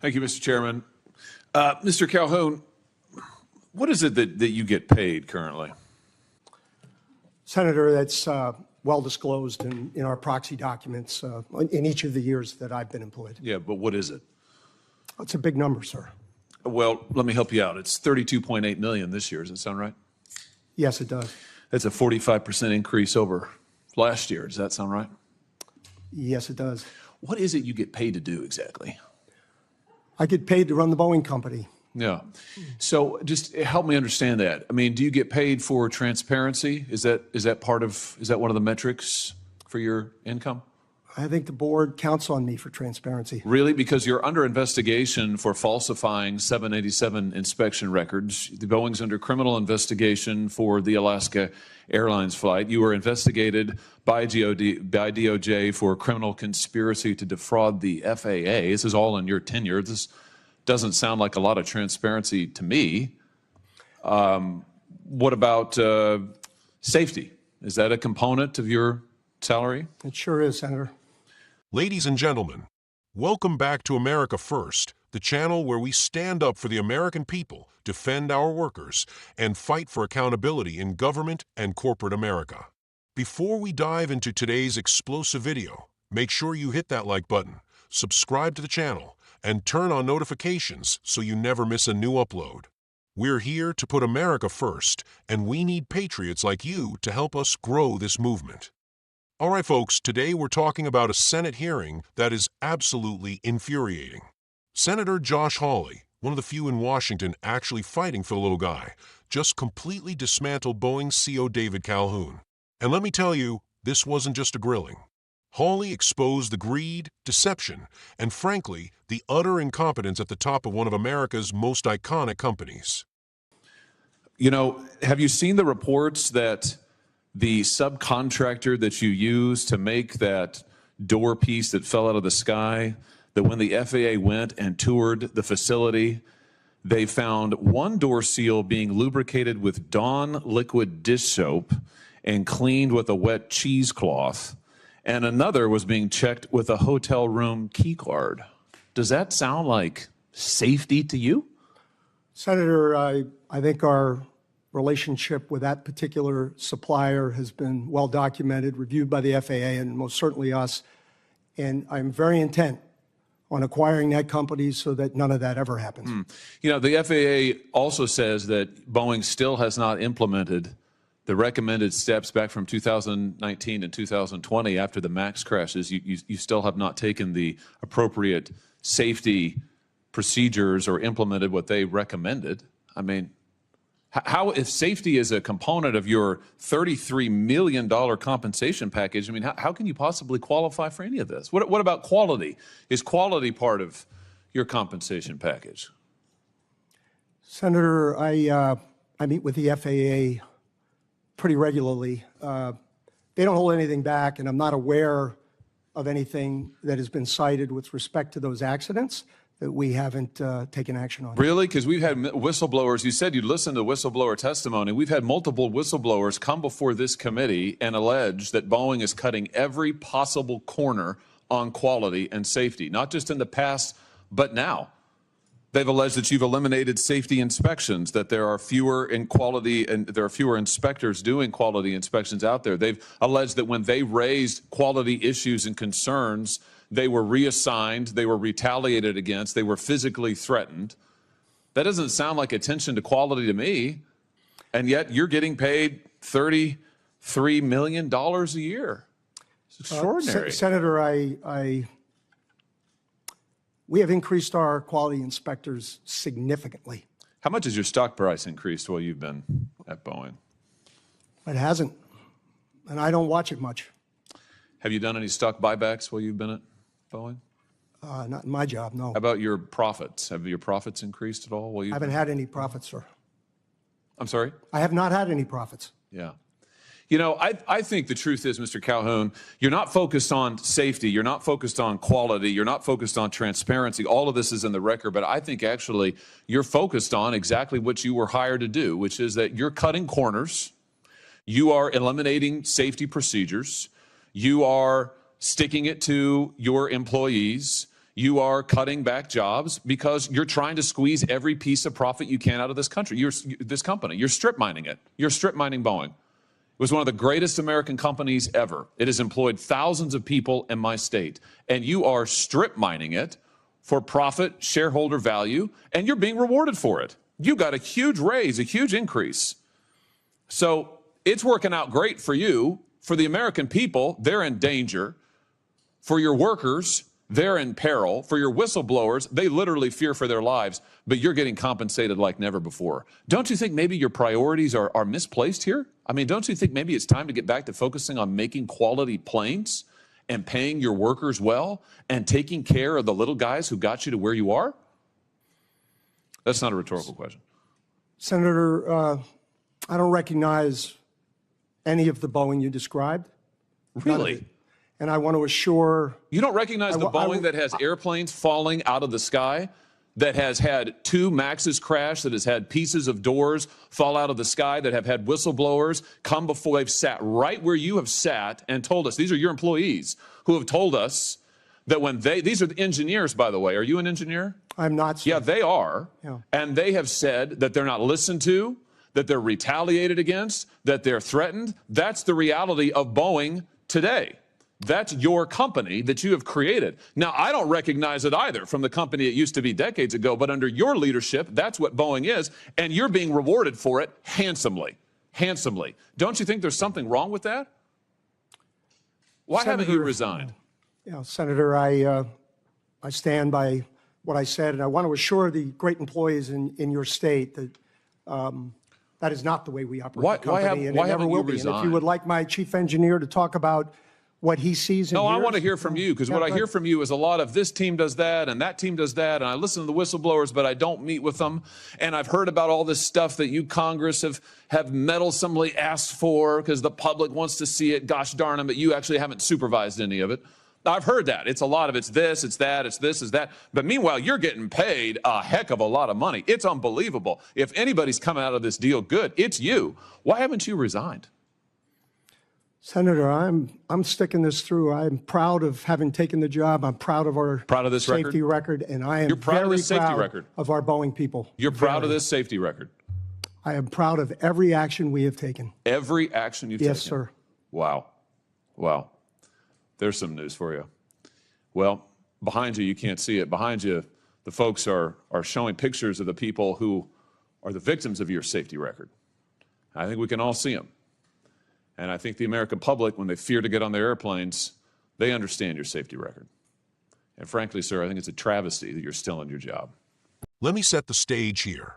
Thank you, Mr. Chairman. Mr. Calhoun, what is it that you get paid currently? Senator, that's well disclosed in our proxy documents in each of the years that I've been employed. Yeah, but what is it? It's a big number, sir. Well, let me help you out. It's $32.8 million this year. Does that sound right? Yes, it does. That's a 45% increase over last year. Does that sound right? Yes, it does. What is it you get paid to do exactly? I get paid to run the Boeing company. Yeah. So just help me understand that. I mean, do you get paid for transparency? Is that one of the metrics for your income? I think the board counts on me for transparency. Really? Because you're under investigation for falsifying 787 inspection records. The Boeing's under criminal investigation for the Alaska Airlines flight. You were investigated by DOJ for criminal conspiracy to defraud the FAA. This is all in your tenure. This doesn't sound like a lot of transparency to me. What about safety? Is that a component of your salary? It sure is, Senator. Ladies and gentlemen, welcome back to America First, the channel where we stand up for the American people, defend our workers, and fight for accountability in government and corporate America. Before we dive into today's explosive video, make sure you hit that like button, subscribe to the channel, and turn on notifications so you never miss a new upload. We're here to put America first, and we need patriots like you to help us grow this movement. All right, folks, today we're talking about a Senate hearing that is absolutely infuriating. Senator Josh Hawley, one of the few in Washington actually fighting for the little guy, just completely dismantled Boeing CEO David Calhoun. And let me tell you, this wasn't just a grilling. Hawley exposed the greed, deception, and frankly, the utter incompetence at the top of one of America's most iconic companies. You know, have you seen the reports that the subcontractor that you used to make that door piece that fell out of the sky, that when the FAA went and toured the facility, they found one door seal being lubricated with Dawn liquid dish soap and cleaned with a wet cheesecloth, and another was being checked with a hotel room key card. Does that sound like safety to you? Senator, I think our relationship with that particular supplier has been well documented, reviewed by the FAA and most certainly us. And I'm very intent on acquiring that company so that none of that ever happens. You know, the FAA also says that Boeing still has not implemented the recommended steps back from 2019 and 2020 after the MAX crashes. You still have not taken the appropriate safety procedures or implemented what they recommended. I mean, how, if safety is a component of your $33 million compensation package, I mean, how can you possibly qualify for any of this? What about quality? Is quality part of your compensation package? Senator, I meet with the FAA pretty regularly. They don't hold anything back, and I'm not aware of anything that has been cited with respect to those accidents that we haven't taken action on. Really? Because we've had whistleblowers. You said you'd listen to whistleblower testimony. We've had multiple whistleblowers come before this committee and allege that Boeing is cutting every possible corner on quality and safety, not just in the past, but now. They've alleged that you've eliminated safety inspections, that there are fewer in quality and there are fewer inspectors doing quality inspections out there. They've alleged that when they raised quality issues and concerns, they were reassigned, they were retaliated against, they were physically threatened. That doesn't sound like attention to quality to me. And yet you're getting paid $33 million a year. It's extraordinary. Senator, we have increased our quality inspectors significantly. How much has your stock price increased while you've been at Boeing? It hasn't, and I don't watch it much. Have you done any stock buybacks while you've been at Boeing? Not in my job, no. How about your profits? Have your profits increased at all while I you've haven't had any profits, sir. I'm sorry? I have not had any profits. Yeah. You know, I think the truth is, Mr. Calhoun, you're not focused on safety, you're not focused on quality, you're not focused on transparency. All of this is in the record, but I think actually you're focused on exactly what you were hired to do, which is that you're cutting corners, you are eliminating safety procedures, you are sticking it to your employees, You are cutting back jobs because you're trying to squeeze every piece of profit you can out of this country. This company. You're strip mining it. You're strip mining Boeing. It was one of the greatest American companies ever. It has employed thousands of people in my state. And you are strip mining it for profit, shareholder value, and you're being rewarded for it. You got a huge raise, a huge increase. So it's working out great for you. For the American people, they're in danger. For your workers, they're in peril. For your whistleblowers, they literally fear for their lives, but you're getting compensated like never before. Don't you think maybe your priorities are misplaced here? I mean, don't you think maybe it's time to get back to focusing on making quality planes and paying your workers well and taking care of the little guys who got you to where you are? That's not a rhetorical question. Senator, I don't recognize any of the Boeing you described. Really? And I want to assure... You don't recognize the Boeing that has airplanes falling out of the sky, that has had 2 Maxes crash, that has had pieces of doors fall out of the sky, that have had whistleblowers come before they've sat right where you have sat and told us, these are your employees who have told us that when these are the engineers, by the way. Are you an engineer? I'm not, sir. Yeah, they are. Yeah. And they have said that they're not listened to, that they're retaliated against, that they're threatened. That's the reality of Boeing today. That's your company that you have created. Now, I don't recognize it either from the company it used to be decades ago, but under your leadership, that's what Boeing is, and you're being rewarded for it handsomely, handsomely. Don't you think there's something wrong with that? Why haven't you resigned? Yeah, Senator, I stand by what I said, and I want to assure the great employees in your state that that is not the way we operate the company, and it never will be. And if you would like my chief engineer to talk about what he sees and No, hears, I want to hear from you, because what I hear from you is a lot of this team does that and that team does that, and I listen to the whistleblowers, but I don't meet with them. And I've heard about all this stuff that you Congress have meddlesomely asked for because the public wants to see it, gosh darn them, but you actually haven't supervised any of it. I've heard that. It's a lot of it's this, it's that, it's this, it's that. But meanwhile, you're getting paid a heck of a lot of money. It's unbelievable. If anybody's coming out of this deal good, it's you. Why haven't you resigned? Senator, I'm sticking this through. I'm proud of having taken the job. I'm proud of our safety record, and I am very proud of our Boeing people. You're proud of this safety record? I am proud of every action we have taken. Every action you've taken? Yes, sir. Wow. Wow. There's some news for you. Well, behind you can't see it. Behind you, the folks are showing pictures of the people who are the victims of your safety record. I think we can all see them. And I think the American public, when they fear to get on their airplanes, they understand your safety record. And frankly, sir, I think it's a travesty that you're still in your job. Let me set the stage here.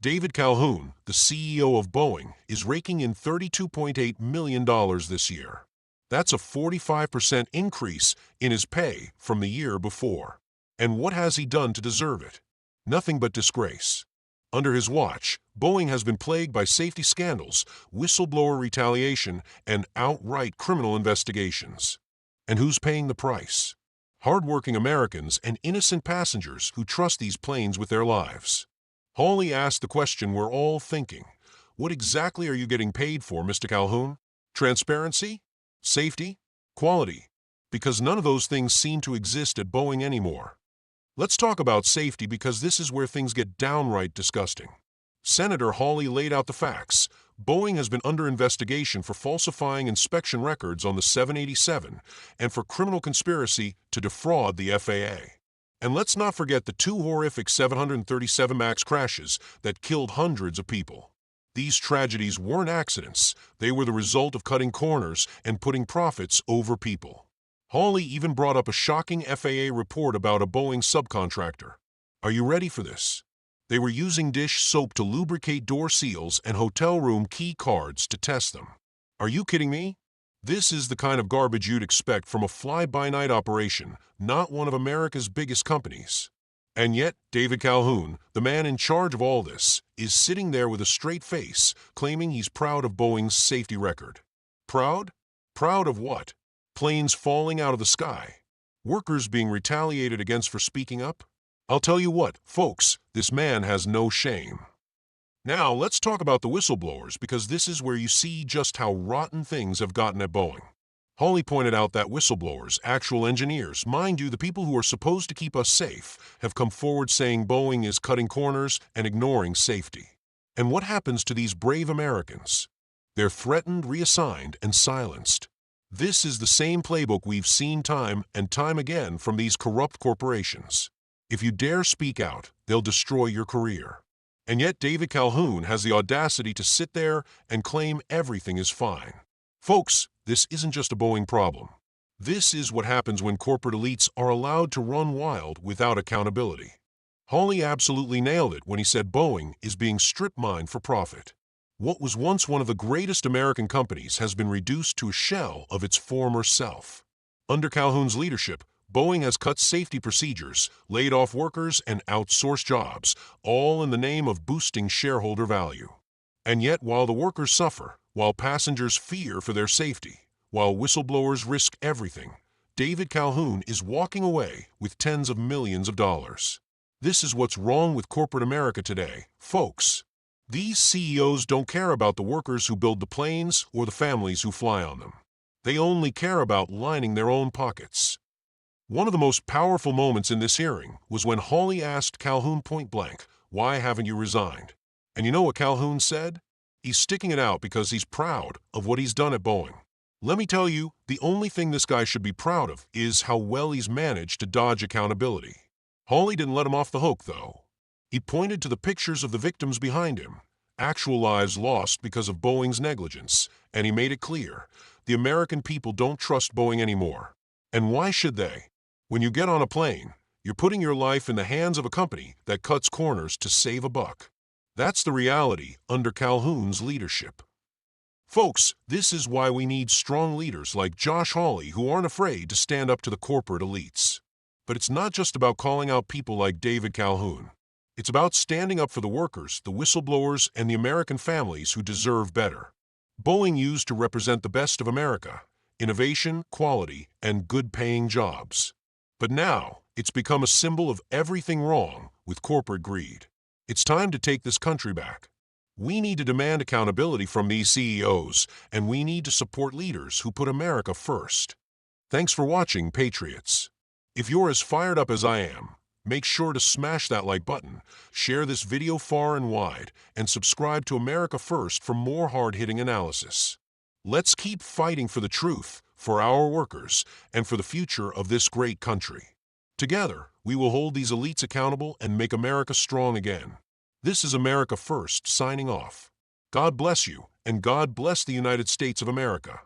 David Calhoun, the CEO of Boeing, is raking in $32.8 million this year. That's a 45% increase in his pay from the year before. And what has he done to deserve it? Nothing but disgrace. Under his watch, Boeing has been plagued by safety scandals, whistleblower retaliation, and outright criminal investigations. And who's paying the price? Hardworking Americans and innocent passengers who trust these planes with their lives. Hawley asked the question we're all thinking. What exactly are you getting paid for, Mr. Calhoun? Transparency? Safety? Quality? Because none of those things seem to exist at Boeing anymore. Let's talk about safety, because this is where things get downright disgusting. Senator Hawley laid out the facts. Boeing has been under investigation for falsifying inspection records on the 787 and for criminal conspiracy to defraud the FAA. And let's not forget the 2 horrific 737 MAX crashes that killed hundreds of people. These tragedies weren't accidents. They were the result of cutting corners and putting profits over people. Hawley even brought up a shocking FAA report about a Boeing subcontractor. Are you ready for this? They were using dish soap to lubricate door seals and hotel room key cards to test them. Are you kidding me? This is the kind of garbage you'd expect from a fly-by-night operation, not one of America's biggest companies. And yet, David Calhoun, the man in charge of all this, is sitting there with a straight face, claiming he's proud of Boeing's safety record. Proud? Proud of what? Planes falling out of the sky? Workers being retaliated against for speaking up? I'll tell you what, folks, this man has no shame. Now, let's talk about the whistleblowers, because this is where you see just how rotten things have gotten at Boeing. Hawley pointed out that whistleblowers, actual engineers, mind you, the people who are supposed to keep us safe, have come forward saying Boeing is cutting corners and ignoring safety. And what happens to these brave Americans? They're threatened, reassigned, and silenced. This is the same playbook we've seen time and time again from these corrupt corporations. If you dare speak out, they'll destroy your career. And yet David Calhoun has the audacity to sit there and claim everything is fine. Folks, this isn't just a Boeing problem. This is what happens when corporate elites are allowed to run wild without accountability. Hawley absolutely nailed it when he said Boeing is being strip-mined for profit. What was once one of the greatest American companies has been reduced to a shell of its former self. Under Calhoun's leadership, Boeing has cut safety procedures, laid off workers, and outsourced jobs, all in the name of boosting shareholder value. And yet, while the workers suffer, while passengers fear for their safety, while whistleblowers risk everything, David Calhoun is walking away with tens of millions of dollars. This is what's wrong with corporate America today, folks. These CEOs don't care about the workers who build the planes or the families who fly on them. They only care about lining their own pockets. One of the most powerful moments in this hearing was when Hawley asked Calhoun point blank, "Why haven't you resigned?" And you know what Calhoun said? He's sticking it out because he's proud of what he's done at Boeing. Let me tell you, the only thing this guy should be proud of is how well he's managed to dodge accountability. Hawley didn't let him off the hook, though. He pointed to the pictures of the victims behind him, actual lives lost because of Boeing's negligence, and he made it clear, the American people don't trust Boeing anymore. And why should they? When you get on a plane, you're putting your life in the hands of a company that cuts corners to save a buck. That's the reality under Calhoun's leadership. Folks, this is why we need strong leaders like Josh Hawley who aren't afraid to stand up to the corporate elites. But it's not just about calling out people like David Calhoun. It's about standing up for the workers, the whistleblowers, and the American families who deserve better. Boeing used to represent the best of America: innovation, quality, and good-paying jobs. But now, it's become a symbol of everything wrong with corporate greed. It's time to take this country back. We need to demand accountability from these CEOs, and we need to support leaders who put America first. Thanks for watching, Patriots. If you're as fired up as I am, make sure to smash that like button, share this video far and wide, and subscribe to America First for more hard-hitting analysis. Let's keep fighting for the truth, for our workers, and for the future of this great country. Together, we will hold these elites accountable and make America strong again. This is America First signing off. God bless you, and God bless the United States of America.